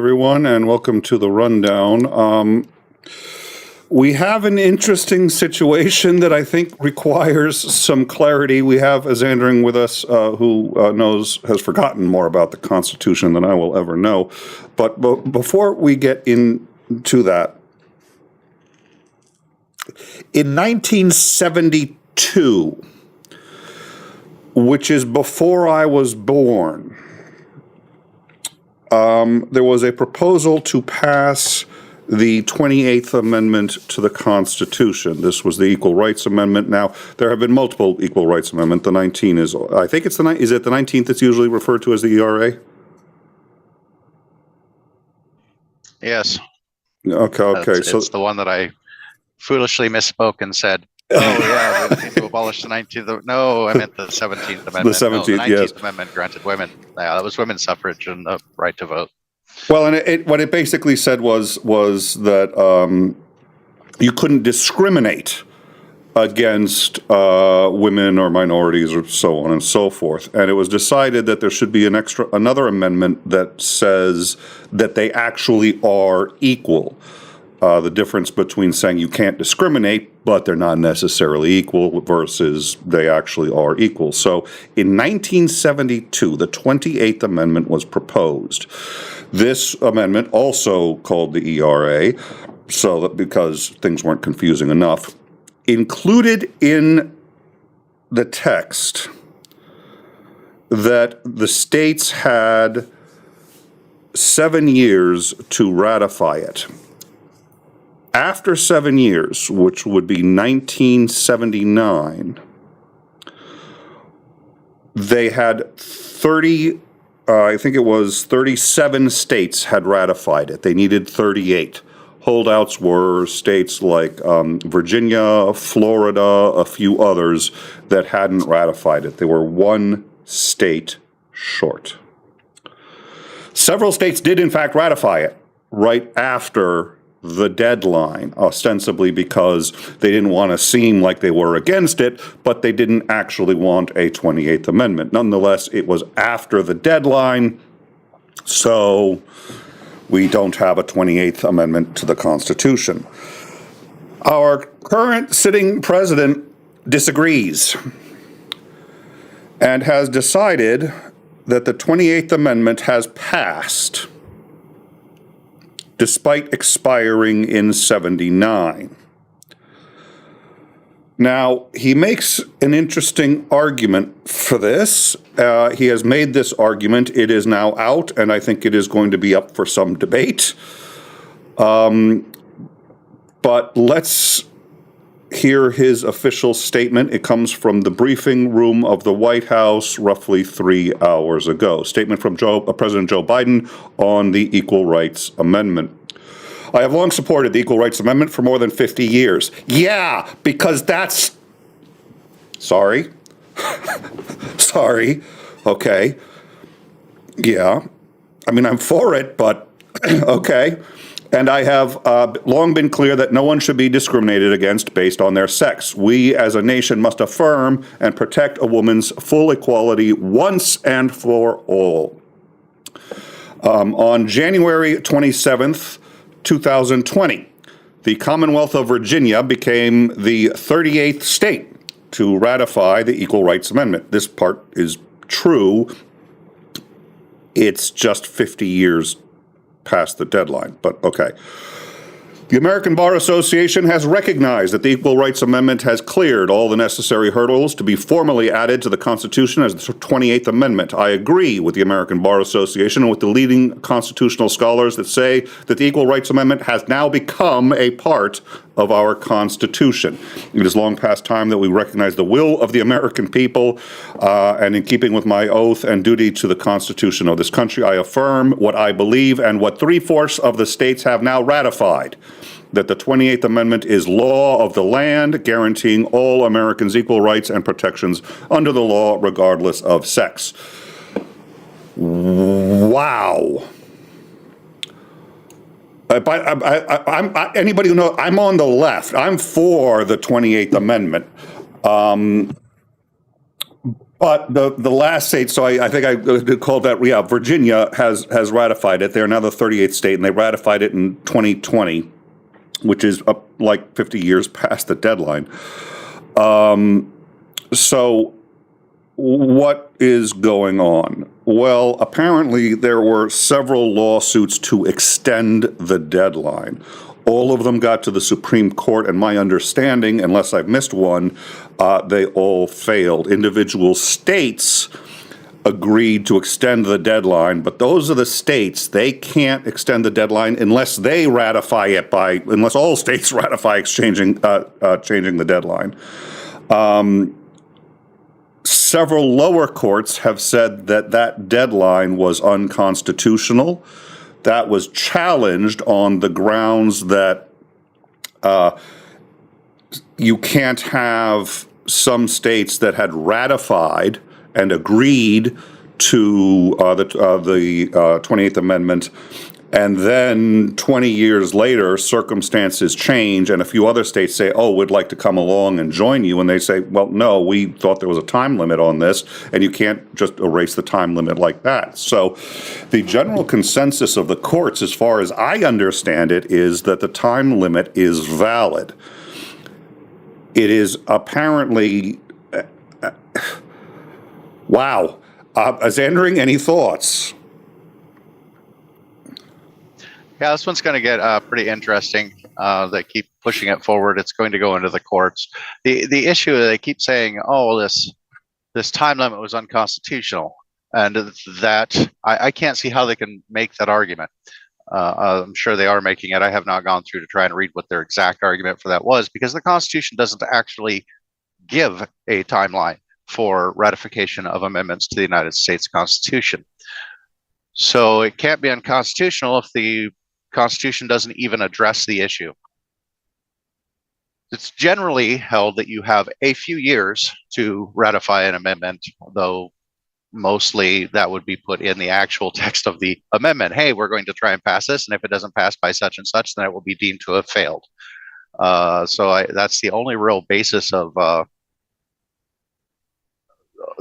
everyone, and welcome to the rundown. We have an interesting situation that I think requires some clarity. We have a Zandering with us who has forgotten more about the Constitution than I will ever know. But before we get into that, in 1972, which is before I was born, there was a proposal to pass the 28th Amendment to the Constitution. This was the Equal Rights Amendment. Now, there have been multiple Equal Rights Amendments. The 19 is, I think it's is it the 19th that's usually referred to as the ERA? Yes. Okay. It's the one that I foolishly misspoke and said, oh, yeah, we need to abolish the 19th. No, I meant the 17th Amendment. The 17th, the 19th yes. Amendment granted women. Yeah, that was women's suffrage and the right to vote. Well, and what it basically said was that you couldn't discriminate against women or minorities or so on and so forth. And it was decided that there should be another amendment that says that they actually are equal. The difference between saying you can't discriminate, but they're not necessarily equal, versus they actually are equal. So in 1972, the 28th Amendment was proposed. This amendment, also called the ERA, so that because things weren't confusing enough, included in the text that the states had 7 years to ratify it. After 7 years, which would be 1979, they had 37 states had ratified it. They needed 38. Holdouts were states like Virginia, Florida, a few others that hadn't ratified it. They were one state short. Several states did, in fact, ratify it right after the deadline, ostensibly because they didn't want to seem like they were against it, but they didn't actually want a 28th Amendment. Nonetheless, it was after the deadline, so we don't have a 28th Amendment to the Constitution. Our current sitting president disagrees and has decided that the 28th Amendment has passed, despite expiring in 79. Now, he makes an interesting argument for this. He has made this argument. It is now out, and I think it is going to be up for some debate. But let's hear his official statement. It comes from the briefing room of the White House roughly 3 hours ago. Statement from President Joe Biden on the Equal Rights Amendment. I have long supported the Equal Rights Amendment for more than 50 years. Yeah, because that's... Sorry. Sorry. Okay. Yeah. I mean, I'm for it, but okay. And I have long been clear that no one should be discriminated against based on their sex. We as a nation must affirm and protect a woman's full equality once and for all. On January 27th, 2020, the Commonwealth of Virginia became the 38th state to ratify the Equal Rights Amendment. This part is true. It's just 50 years past the deadline, but okay. The American Bar Association has recognized that the Equal Rights Amendment has cleared all the necessary hurdles to be formally added to the Constitution as the 28th Amendment. I agree with the American Bar Association and with the leading constitutional scholars that say that the Equal Rights Amendment has now become a part of our Constitution. It is long past time that we recognize the will of the American people, and in keeping with my oath and duty to the Constitution of this country, I affirm what I believe and what 3/4 of the states have now ratified, that the 28th Amendment is law of the land, guaranteeing all Americans equal rights and protections under the law, regardless of sex. Wow. Anybody who knows, I'm on the left. I'm for the 28th Amendment. But the last state, so I think I called that, yeah, Virginia has ratified it. They're now the 38th state, and they ratified it in 2020, which is up like 50 years past the deadline. So what is going on? Well, apparently there were several lawsuits to extend the deadline. All of them got to the Supreme Court, and my understanding, unless I've missed one, they all failed. Individual states agreed to extend the deadline, but those are the states. They can't extend the deadline unless they ratify it unless all states ratify changing the deadline. Several lower courts have said that deadline was unconstitutional. That was challenged on the grounds that you can't have some states that had ratified and agreed to the 28th Amendment, and then 20 years later, circumstances change, and a few other states say, oh, we'd like to come along and join you, and they say, well, no, we thought there was a time limit on this, and you can't just erase the time limit like that. So the general consensus of the courts, as far as I understand it, is that the time limit is valid. It is apparently... wow. Zandering, any thoughts? Yeah, this one's going to get pretty interesting. They keep pushing it forward. It's going to go into the courts. The issue, they keep saying, oh, this time limit was unconstitutional, and that I can't see how they can make that argument. I'm sure they are making it. I have not gone through to try and read what their exact argument for that was, because the Constitution doesn't actually give a timeline for ratification of amendments to the United States Constitution. So it can't be unconstitutional if the Constitution doesn't even address the issue. It's generally held that you have a few years to ratify an amendment, though mostly that would be put in the actual text of the amendment. Hey, we're going to try and pass this, and if it doesn't pass by such and such, then it will be deemed to have failed. That's the only real basis of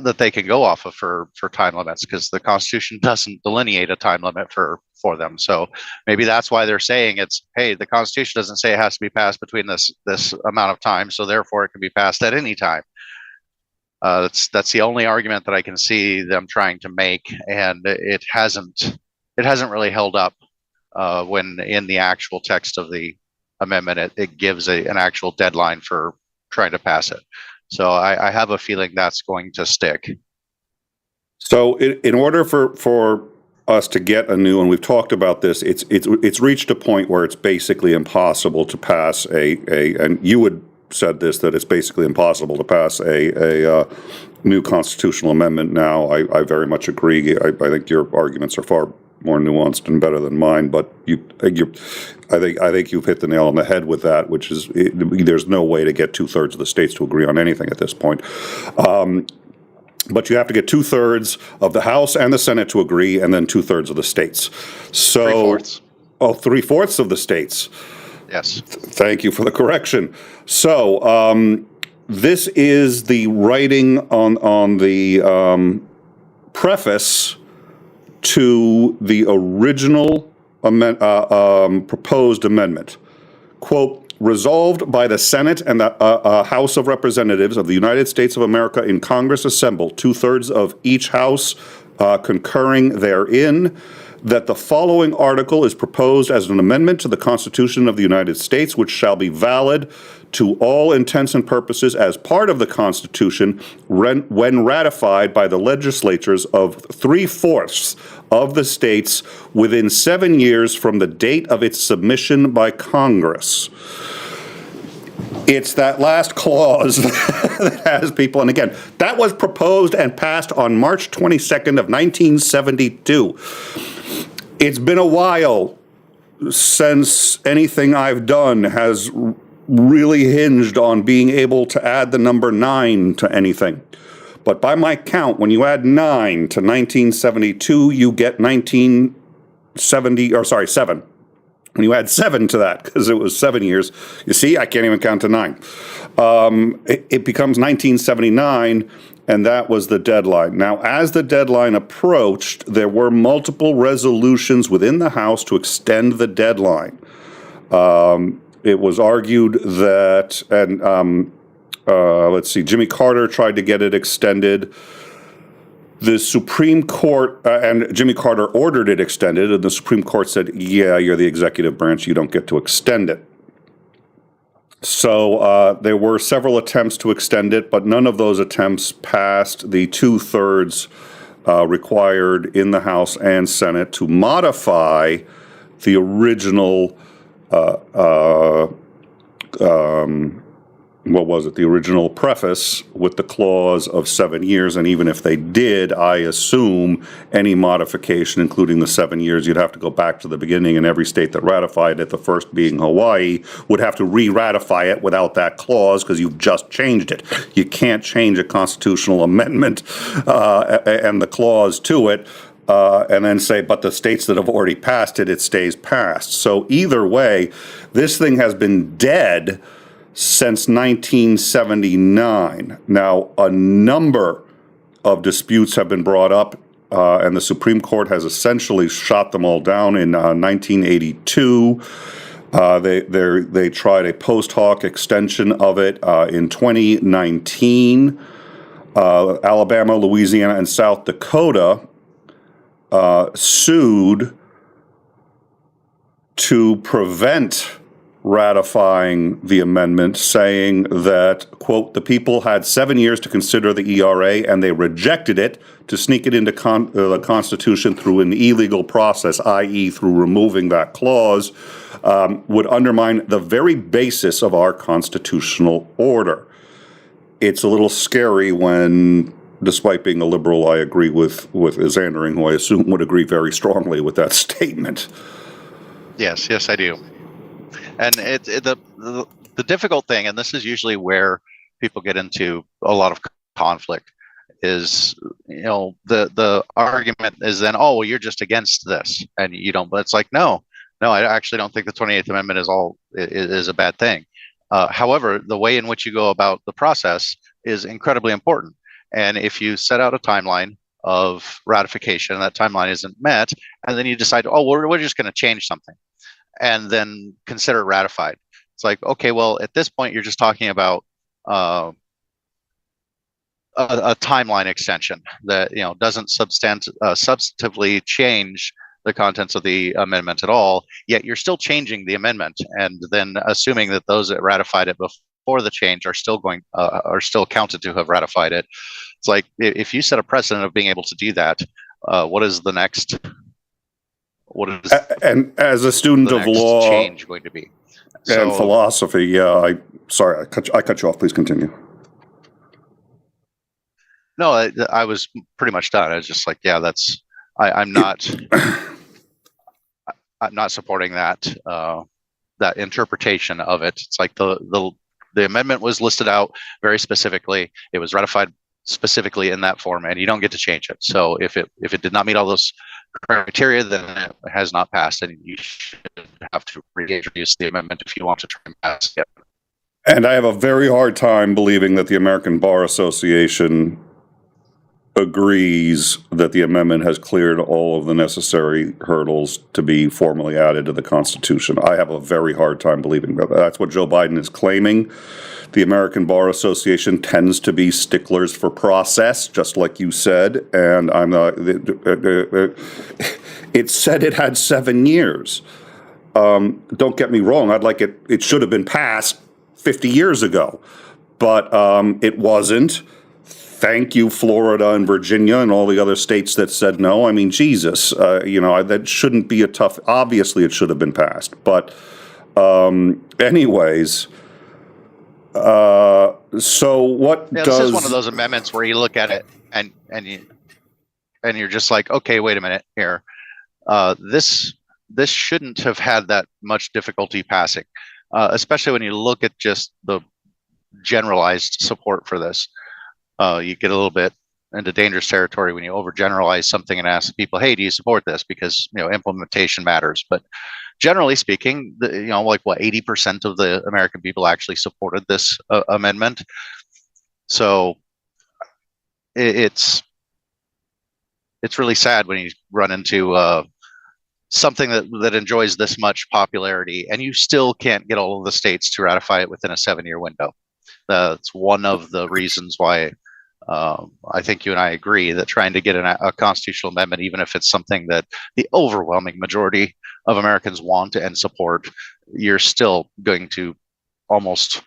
that they can go off of for time limits, because the Constitution doesn't delineate a time limit for them. So maybe that's why they're saying it's, hey, the Constitution doesn't say it has to be passed between this amount of time, so therefore it can be passed at any time. That's the only argument that I can see them trying to make, and it hasn't really held up when in the actual text of the amendment it gives an actual deadline for trying to pass it. So I have a feeling that's going to stick. So in order for us to get a new, and we've talked about this, it's reached a point where it's basically impossible to pass and you would said this, that it's basically impossible to pass a new constitutional amendment now. I very much agree. I think your arguments are far more nuanced and better than mine, but I think you've hit the nail on the head with that, which is there's no way to get 2/3 of the states to agree on anything at this point. But you have to get 2/3 of the House and the Senate to agree, and then 2/3 of the states. So 3/4. Oh, 3/4 of the states. Yes. Thank you for the correction. So this is the writing on the preface to the original proposed amendment. Quote, resolved by the Senate and the House of Representatives of the United States of America in Congress assembled, 2/3 of each house concurring therein, that the following article is proposed as an amendment to the Constitution of the United States, which shall be valid to all intents and purposes as part of the Constitution when ratified by the legislatures of 3/4 of the states within 7 years from the date of its submission by Congress. It's that last clause that has people, and again, that was proposed and passed on March 22nd of 1972. It's been a while since anything I've done has really hinged on being able to add the number 9 to anything. But by my count, when you add 9 to 1972, you get 7. When you add 7 to that, because it was 7 years, you see, I can't even count to 9. It becomes 1979, and that was the deadline. Now, as the deadline approached, there were multiple resolutions within the House to extend the deadline. It was argued that, and let's see, Jimmy Carter tried to get it extended. The Supreme Court, and Jimmy Carter ordered it extended, and the Supreme Court said, yeah, you're the executive branch, you don't get to extend it. So there were several attempts to extend it, but none of those attempts passed the 2/3 required in the House and Senate to modify the original the original preface with the clause of 7 years. And even if they did, I assume any modification, including the 7 years, you'd have to go back to the beginning, and every state that ratified it, the first being Hawaii, would have to re-ratify it without that clause because you've just changed it. You can't change a constitutional amendment and the clause to it and then say, but the states that have already passed it, it stays passed. So either way, this thing has been dead since 1979. Now, a number of disputes have been brought up, and the Supreme Court has essentially shot them all down in 1982. They tried a post hoc extension of it in 2019. Alabama, Louisiana, and South Dakota sued to prevent ratifying the amendment, saying that, quote, the people had 7 years to consider the ERA and they rejected it. To sneak it into the Constitution through an illegal process, i.e. through removing that clause, would undermine the very basis of our constitutional order. It's a little scary when, despite being a liberal, I agree with 𝐒𝐨𝐿, who I assume would agree very strongly with that statement. Yes, I do. And the difficult thing, and this is usually where people get into a lot of conflict, is, the argument is then, oh, well, you're just against this, and you don't. But it's like, no, I actually don't think the 28th Amendment is a bad thing. However, the way in which you go about the process is incredibly important. And if you set out a timeline of ratification, and that timeline isn't met, and then you decide, oh, we're just going to change something, and then consider it ratified. It's like, okay, well, at this point, you're just talking about a timeline extension that doesn't substantively change the contents of the amendment at all. Yet you're still changing the amendment, and then assuming that those that ratified it before the change are still counted to have ratified it. It's like, if you set a precedent of being able to do that, what is the next? And as a student of law change going to be? And philosophy, I cut you off. Please continue. No, I was pretty much done. I was just like, yeah, I'm not supporting that interpretation of it. It's like the amendment was listed out very specifically. It was ratified specifically in that form, and you don't get to change it. So if it did not meet all those criteria, then it has not passed, and you should have to reintroduce the amendment if you want to try and pass it. And I have a very hard time believing that the American Bar Association agrees that the amendment has cleared all of the necessary hurdles to be formally added to the Constitution. I have a very hard time believing that. That's what Joe Biden is claiming. The American Bar Association tends to be sticklers for process, just like you said, and it said it had 7 years. Don't get me wrong, it should have been passed 50 years ago, but it wasn't. Thank you, Florida and Virginia and all the other states that said no. I mean, Jesus, that shouldn't be obviously it should have been passed. But anyways, so what does... This is one of those amendments where you look at it and you're just like, okay, wait a minute here. This shouldn't have had that much difficulty passing, especially when you look at just the generalized support for this. You get a little bit into dangerous territory when you overgeneralize something and ask people, "Hey, do you support this?" Because implementation matters. But generally speaking, like what 80% of the American people actually supported this amendment. So it's really sad when you run into something that enjoys this much popularity, and you still can't get all of the states to ratify it within a 7-year window. That's one of the reasons why I think you and I agree that trying to get a constitutional amendment, even if it's something that the overwhelming majority of Americans want and support, you're still going to almost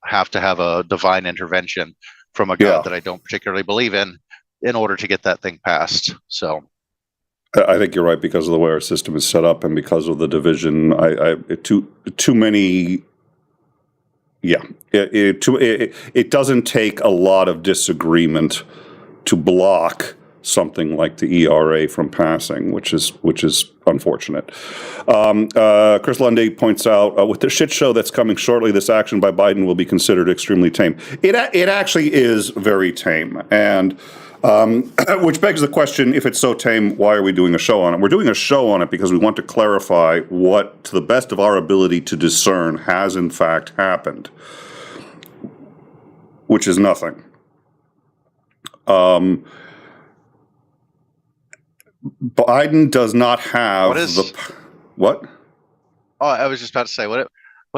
have to have a divine intervention from a God that I don't particularly believe in order to get that thing passed. So I think you're right, because of the way our system is set up and because of the division. Too many. Yeah, it doesn't take a lot of disagreement to block something like the ERA from passing, which is unfortunate. Chris Lundy points out, with the shit show that's coming shortly, this action by Biden will be considered extremely tame. It actually is very tame, and which begs the question: if it's so tame, why are we doing a show on it? We're doing a show on it because we want to clarify what, to the best of our ability to discern, has in fact happened, which is nothing. Biden does not have what? Oh, I was just about to say, what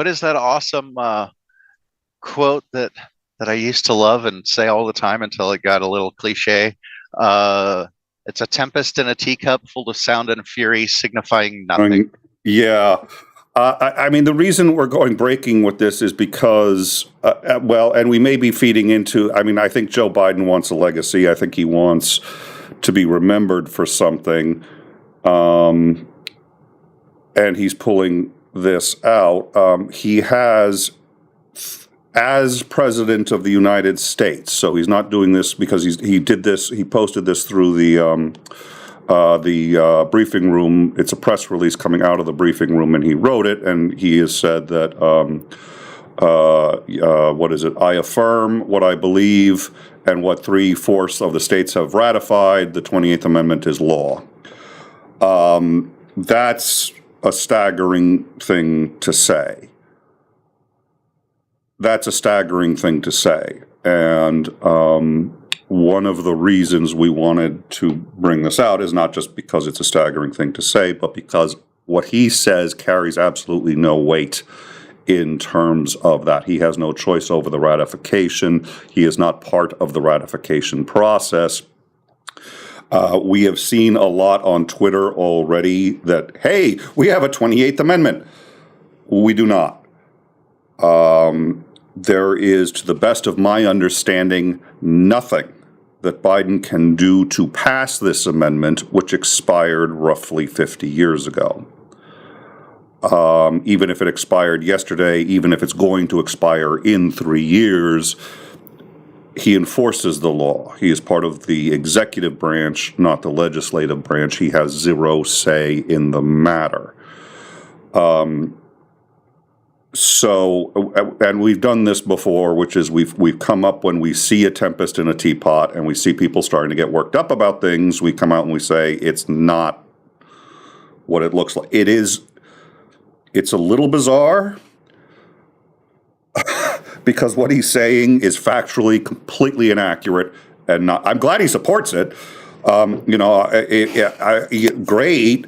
is that awesome quote that I used to love and say all the time until it got a little cliche? It's a tempest in a teacup, full of sound and fury, signifying nothing. Yeah. I mean, the reason we're going breaking with this is because, and we may be feeding into, I think Joe Biden wants a legacy. I think he wants to be remembered for something. And he's pulling this out. He has, as president of the United States, so he's not doing this because he posted this through the briefing room. It's a press release coming out of the briefing room, and he wrote it, and he has said that, I affirm what I believe and what 3/4 of the states have ratified. The 28th Amendment is law. That's a staggering thing to say. And one of the reasons we wanted to bring this out is not just because it's a staggering thing to say, but because what he says carries absolutely no weight in terms of that. He has no choice over the ratification. He is not part of the ratification process. We have seen a lot on Twitter already that, hey, we have a 28th Amendment. We do not. There is, to the best of my understanding, nothing that Biden can do to pass this amendment, which expired roughly 50 years ago. Even if it expired yesterday, even if it's going to expire in 3 years, he enforces the law. He is part of the executive branch, not the legislative branch. He has zero say in the matter. And we've done this before, which is we've come up when we see a tempest in a teapot and we see people starting to get worked up about things. We come out and we say it's not what it looks like. It is. It's a little bizarre because what he's saying is factually completely inaccurate, and not. I'm glad he supports it. Great.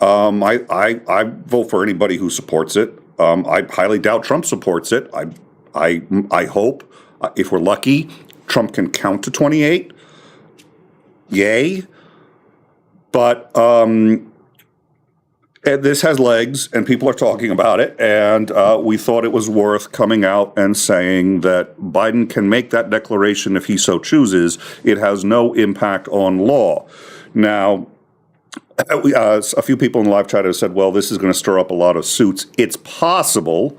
I vote for anybody who supports it. I highly doubt Trump supports it. I hope, if we're lucky, Trump can count to 28. Yay. But this has legs, and people are talking about it, and we thought it was worth coming out and saying that Biden can make that declaration if he so chooses. It has no impact on law. Now, a few people in the live chat have said, well, this is going to stir up a lot of suits. It's possible.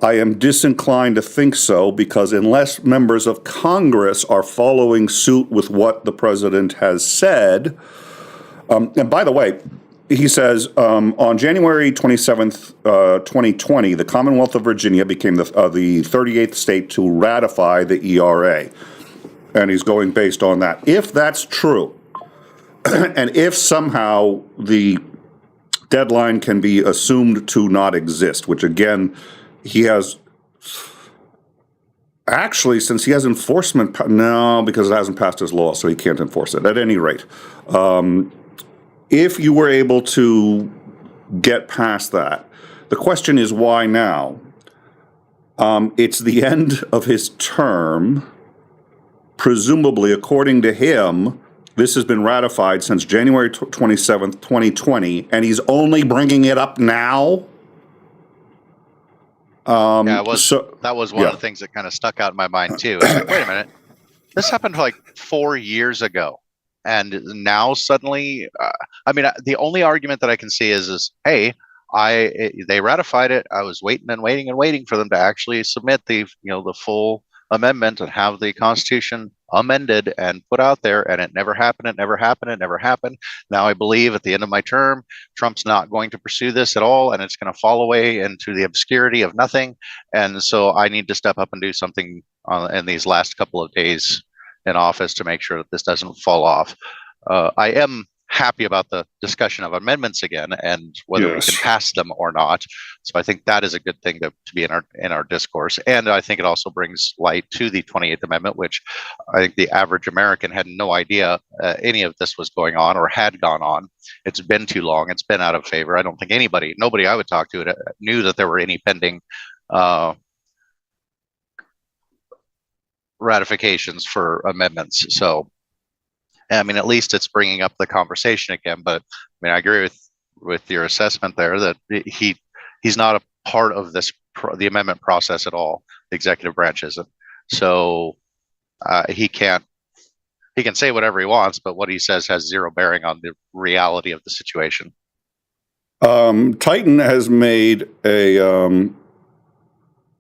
I am disinclined to think so, because unless members of Congress are following suit with what the president has said, and by the way, he says, on January 27th, 2020, the Commonwealth of Virginia became the 38th state to ratify the ERA. and he's going based on that. If that's true, and if somehow the deadline can be assumed to not exist, which again, he has, actually, since he has enforcement, no, because it hasn't passed his law, so he can't enforce it. At any rate, if you were able to get past that, the question is why now? It's the end of his term. Presumably, according to him, this has been ratified since January 27th, 2020, and he's only bringing it up now? Yeah, that was one of the things that kind of stuck out in my mind too. It's like, wait a minute, this happened like 4 years ago, and now suddenly, the only argument that I can see is, hey, they ratified it. I was waiting and waiting and waiting for them to actually submit the full amendment and have the Constitution amended and put out there, and it never happened. It never happened. It never happened. Now I believe at the end of my term, Trump's not going to pursue this at all, and it's going to fall away into the obscurity of nothing. And so I need to step up and do something in these last couple of days in office to make sure that this doesn't fall off. I am happy about the discussion of amendments again and whether we can pass them or not. So I think that is a good thing to be in our discourse. And I think it also brings light to the 28th Amendment, which I think the average American had no idea any of this was going on or had gone on. It's been too long. It's been out of favor. I don't think nobody I would talk to knew that there were any pending ratifications for amendments. So at least it's bringing up the conversation again. But I agree with your assessment there that he's not a part of the amendment process at all. The executive branch isn't. So he can say whatever he wants, but what he says has zero bearing on the reality of the situation. Titan has made a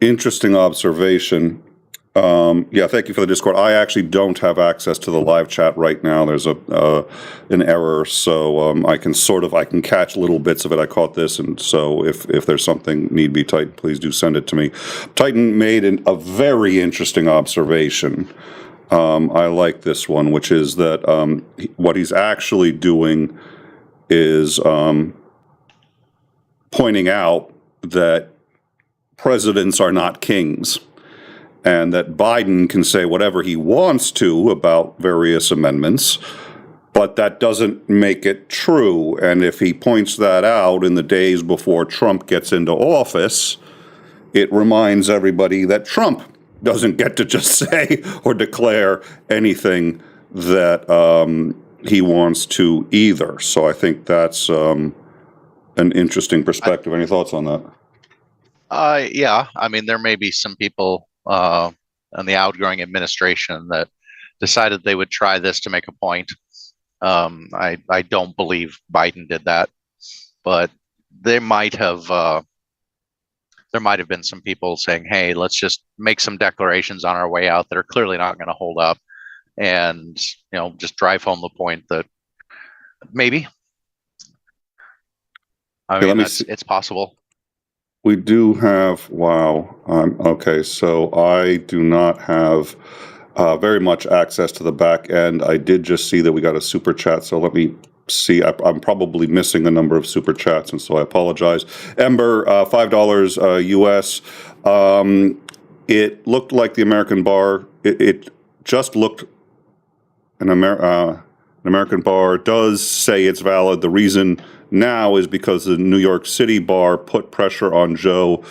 interesting observation. Thank you for the Discord. I actually don't have access to the live chat right now. There's an error, so I can catch little bits of it. I caught this, and so if there's something need be, Titan, please do send it to me. Titan made a very interesting observation. I like this one, which is that what he's actually doing is pointing out that presidents are not kings, and that Biden can say whatever he wants to about various amendments, but that doesn't make it true. And if he points that out in the days before Trump gets into office, it reminds everybody that Trump doesn't get to just say or declare anything that he wants to either. So I think that's an interesting perspective. Any thoughts on that? There may be some people on the outgoing administration that decided they would try this to make a point. I don't believe Biden did that, but there might have been some people saying, hey, let's just make some declarations on our way out that are clearly not going to hold up, and just drive home the point that maybe it's possible. We do have, okay, so I do not have very much access to the back end. I did just see that we got a super chat, so let me see. I'm probably missing a number of super chats, and so I apologize. Ember, $5 US. It looked like the American bar, it just looked, an American bar does say it's valid. The reason now is because the New York City bar put pressure on Joe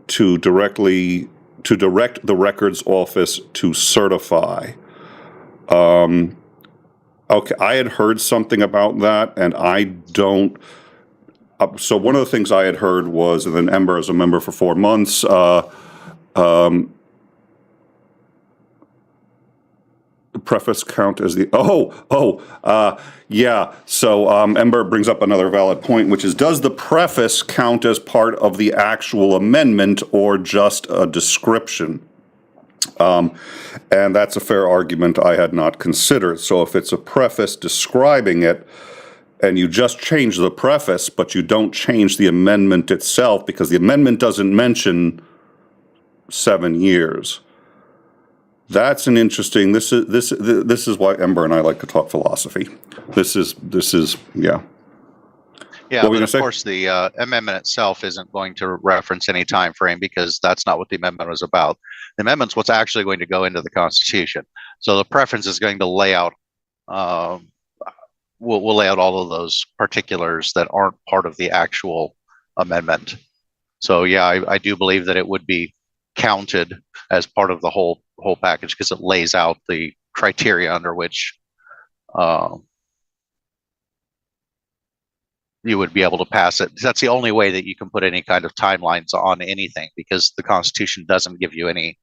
to direct the records office to certify. Okay, I had heard something about that, and I don't. So one of the things I had heard was, and then Ember as a member for 4 months. Preface count as the So Ember brings up another valid point, which is, does the preface count as part of the actual amendment or just a description? And that's a fair argument I had not considered. So if it's a preface describing it, and you just change the preface, but you don't change the amendment itself, because the amendment doesn't mention 7 years. That's an interesting. This is why Ember and I like to talk philosophy. This is yeah. Yeah, What were you but gonna of say? course the amendment itself isn't going to reference any time frame because that's not what the amendment was about. The amendment's what's actually going to go into the Constitution. So the preference is going to lay out, we'll lay out all of those particulars that aren't part of the actual amendment. So yeah, I do believe that it would be counted as part of the whole package because it lays out the criteria under which you would be able to pass it. That's the only way that you can put any kind of timelines on anything because the Constitution doesn't give you any.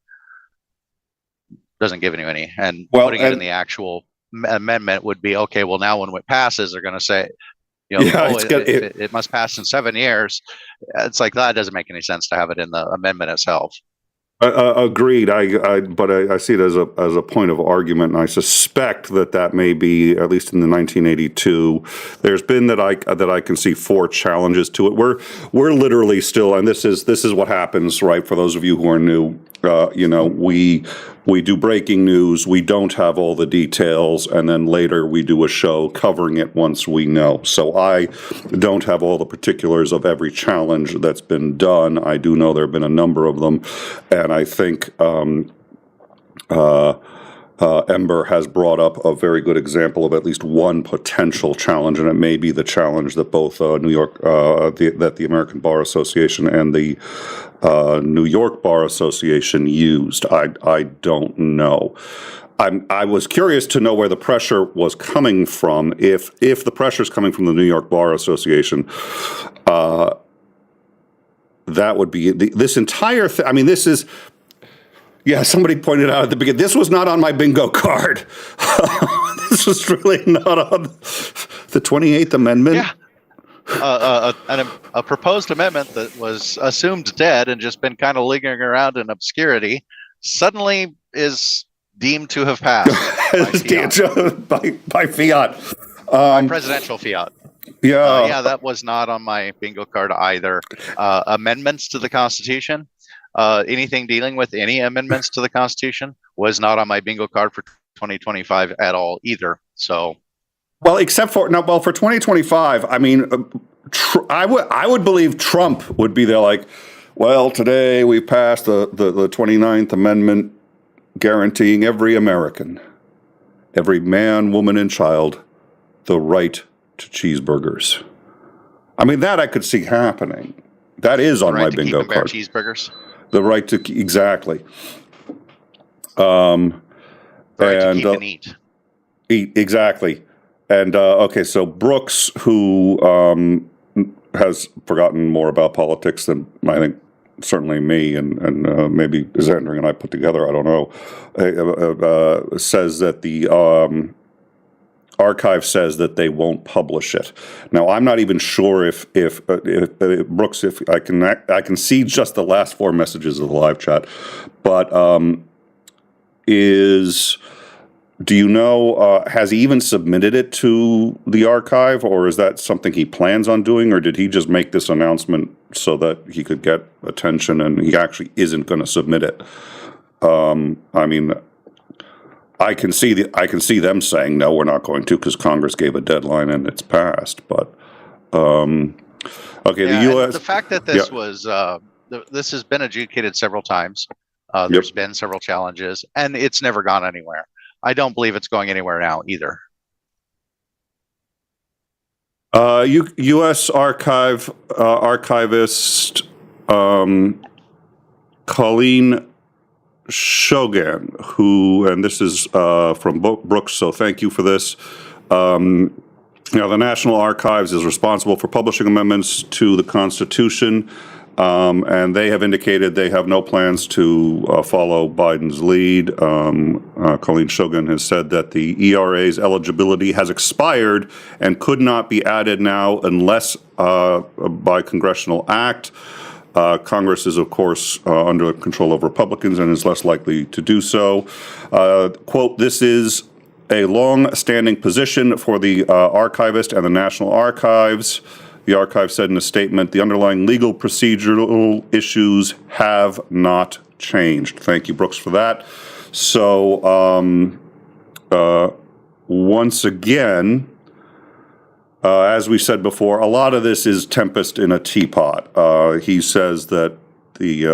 And Well, putting it in the actual amendment would be okay. Well, now when it passes, they're going to say, it must pass in 7 years. It's like that doesn't make any sense to have it in the amendment itself. Agreed. But I see it as a point of argument, and I suspect that may be at least in the 1982. There's been that I can see 4 challenges to it. We're literally still, and this is what happens, right? For those of you who are new, we do breaking news. We don't have all the details, and then later we do a show covering it once we know. So I don't have all the particulars of every challenge that's been done. I do know there have been a number of them, and I think Ember has brought up a very good example of at least one potential challenge, and it may be the challenge that both New York, that the American Bar Association and the New York Bar Association used. I don't know. I was curious to know where the pressure was coming from. If the pressure is coming from the New York Bar Association, that would be this entire thing. I mean, this is. Yeah, somebody pointed out at the beginning, this was not on my bingo card. This was really not on the 28th Amendment. Yeah. A proposed amendment that was assumed dead and just been kind of lingering around in obscurity suddenly is deemed to have passed by fiat. By presidential fiat. Yeah. That was not on my bingo card either. Amendments to the Constitution. Anything dealing with any amendments to the Constitution was not on my bingo card for 2025 at all either. So, well, except for for 2025, I mean, I would believe Trump would be there like, well, today we passed the 29th Amendment guaranteeing every American, every man, woman, and child, the right to cheeseburgers. I mean, that I could see happening. That is on my bingo card. Cheeseburgers. The right to exactly. The right to keep and eat. Eat exactly. And okay, so Brooks, who has forgotten more about politics than I think certainly me and maybe Xander and I put together, I don't know, says that the archive says that they won't publish it. Now, I'm not even sure if Brooks, if I can see just the last 4 messages of the live chat, but do you know, has he even submitted it to the archive, or is that something he plans on doing, or did he just make this announcement so that he could get attention and he actually isn't going to submit it? I mean, I can see them saying no, we're not going to, because Congress gave a deadline and it's passed. But okay, the U.S. The fact that this was this has been adjudicated several times. There's been several challenges, and it's never gone anywhere. I don't believe it's going anywhere now either. U.S. archivist Colleen Shogan, who, and this is from Brooks, so thank you for this. The National Archives is responsible for publishing amendments to the Constitution, and they have indicated they have no plans to follow Biden's lead. Colleen Shogan has said that the ERA's eligibility has expired and could not be added now unless by congressional act. Congress is, of course, under control of Republicans and is less likely to do so. Quote, this is a long-standing position for the archivist and the National Archives. The archive said in a statement, the underlying legal procedural issues have not changed. Thank you, Brooks, for that. So once again, as we said before, a lot of this is Tempest in a teapot. He says that the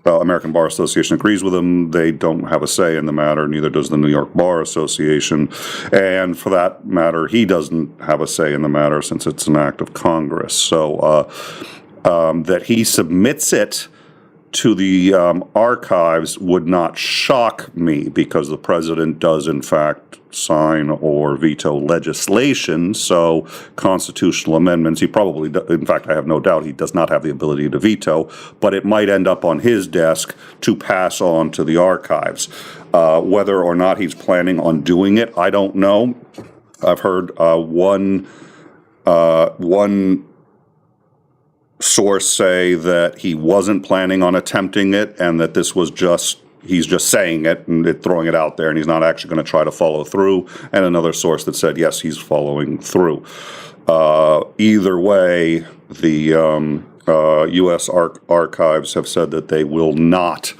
American Bar Association agrees with him. They don't have a say in the matter, neither does the New York Bar Association. And for that matter, he doesn't have a say in the matter since it's an act of Congress. So that he submits it to the archives would not shock me, because the president does in fact sign or veto legislation. So constitutional amendments, he probably, in fact, I have no doubt he does not have the ability to veto, but it might end up on his desk to pass on to the archives. Whether or not he's planning on doing it, I don't know. I've heard one source say that he wasn't planning on attempting it, and that this was just, he's just saying it and throwing it out there, and he's not actually going to try to follow through. And another source that said, yes, he's following through. Either way, the U.S. archives have said that they will not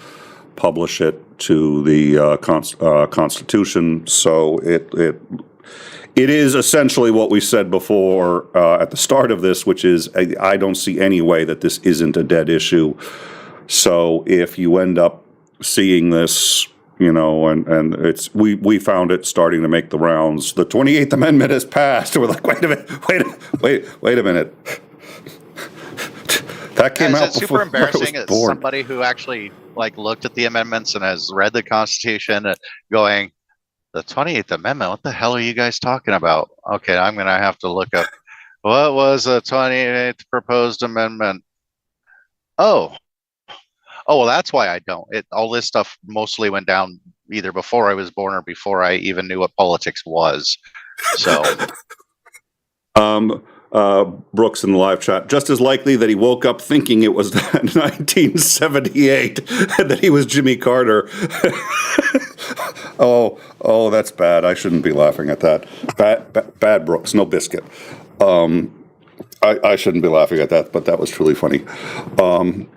publish it to the Constitution. So it is essentially what we said before at the start of this, which is I don't see any way that this isn't a dead issue. So if you end up seeing this, and it's we found it starting to make the rounds. The 28th Amendment has passed. We're like, wait a minute. That came out it's before super embarrassing I was as born. somebody who actually looked at the amendments and has read the Constitution, going, the 28th Amendment, what the hell are you guys talking about? Okay, I'm going to have to look up, what was the 28th proposed amendment? Oh, well, that's why I don't. All this stuff mostly went down either before I was born or before I even knew what politics was. So, Brooks in the live chat, just as likely that he woke up thinking it was 1978 and that he was Jimmy Carter. Oh, that's bad. I shouldn't be laughing at that. Bad Brooks, no biscuit. I shouldn't be laughing at that, but that was truly funny.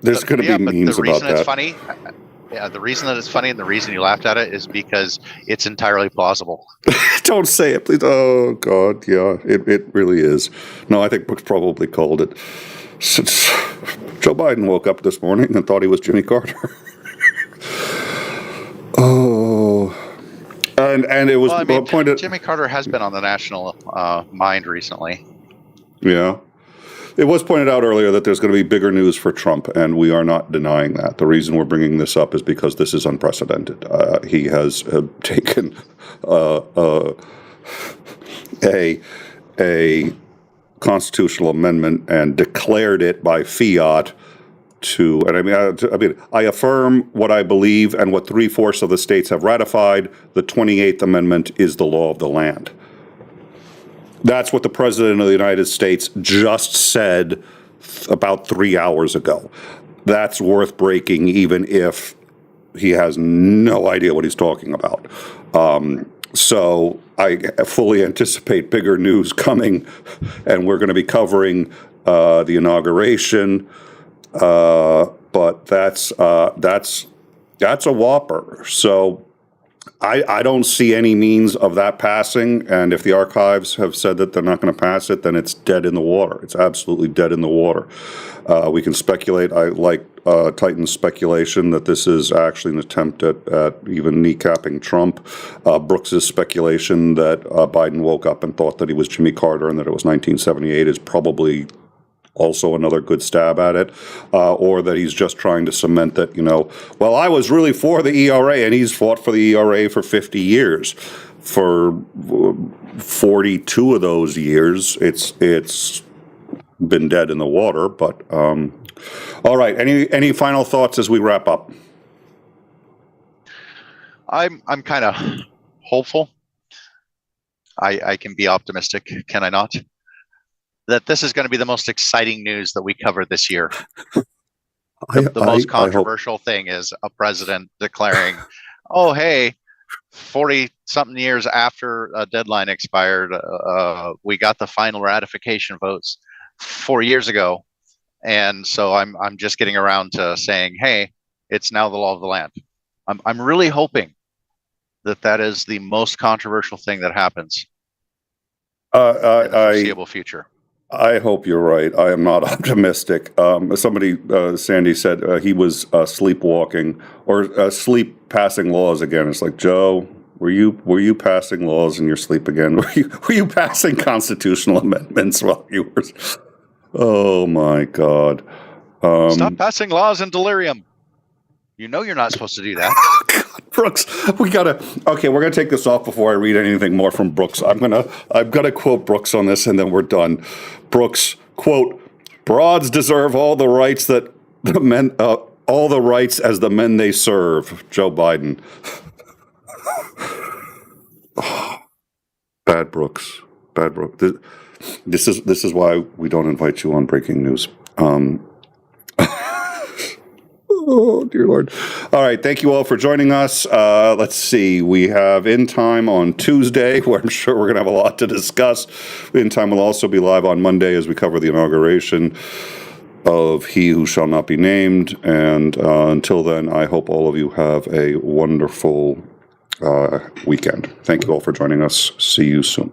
There's going to be memes about that. Funny, the reason that it's funny and the reason you laughed at it is because it's entirely plausible. Don't say it, please. Oh, God, yeah, it really is. No, I think Brooks probably called it. Since Joe Biden woke up this morning and thought he was Jimmy Carter. Oh. And it was pointed. Jimmy Carter has been on the national mind recently. Yeah. It was pointed out earlier that there's going to be bigger news for Trump, and we are not denying that. The reason we're bringing this up is because this is unprecedented. He has taken a constitutional amendment and declared it by fiat to, and I affirm what I believe and what 3/4 of the states have ratified. The 28th Amendment is the law of the land. That's what the President of the United States just said about 3 hours ago. That's worth breaking, even if he has no idea what he's talking about. So I fully anticipate bigger news coming, and we're going to be covering the inauguration. But that's a whopper. So I don't see any means of that passing, and if the archives have said that they're not going to pass it, then it's dead in the water. It's absolutely dead in the water. We can speculate. I like Titan's speculation that this is actually an attempt at even kneecapping Trump. Brooks's speculation that Biden woke up and thought that he was Jimmy Carter and that it was 1978 is probably also another good stab at it, or that he's just trying to cement that, well, I was really for the ERA, and he's fought for the ERA for 50 years. For 42 of those years, it's been dead in the water. But all right, any final thoughts as we wrap up? I'm kind of hopeful. I can be optimistic, can I not? That this is going to be the most exciting news that we cover this year. The most controversial thing is a president declaring, oh, hey, 40-something years after a deadline expired, we got the final ratification votes 4 years ago. And so I'm just getting around to saying, hey, it's now the law of the land. I'm really hoping that is the most controversial thing that happens in the foreseeable future. I hope you're right. I am not optimistic. Somebody, Sandy said he was sleepwalking or sleep passing laws again. It's like, Joe, were you passing laws in your sleep again? Were you passing constitutional amendments while you were? Oh my God! Stop passing laws in delirium. You know you're not supposed to do that. God, Brooks, we're gonna take this off before I read anything more from Brooks. I'm gonna quote Brooks on this, and then we're done. Brooks, quote: "Broads deserve all the rights that the men, all the rights as the men they serve." Joe Biden. Bad Brooks. Bad Brooks. This is why we don't invite you on breaking news. Oh, dear Lord. All right. Thank you all for joining us. Let's see. We have In Time on Tuesday, where I'm sure we're going to have a lot to discuss. In Time will also be live on Monday as we cover the inauguration of He Who Shall Not Be Named. And until then, I hope all of you have a wonderful weekend. Thank you all for joining us. See you soon.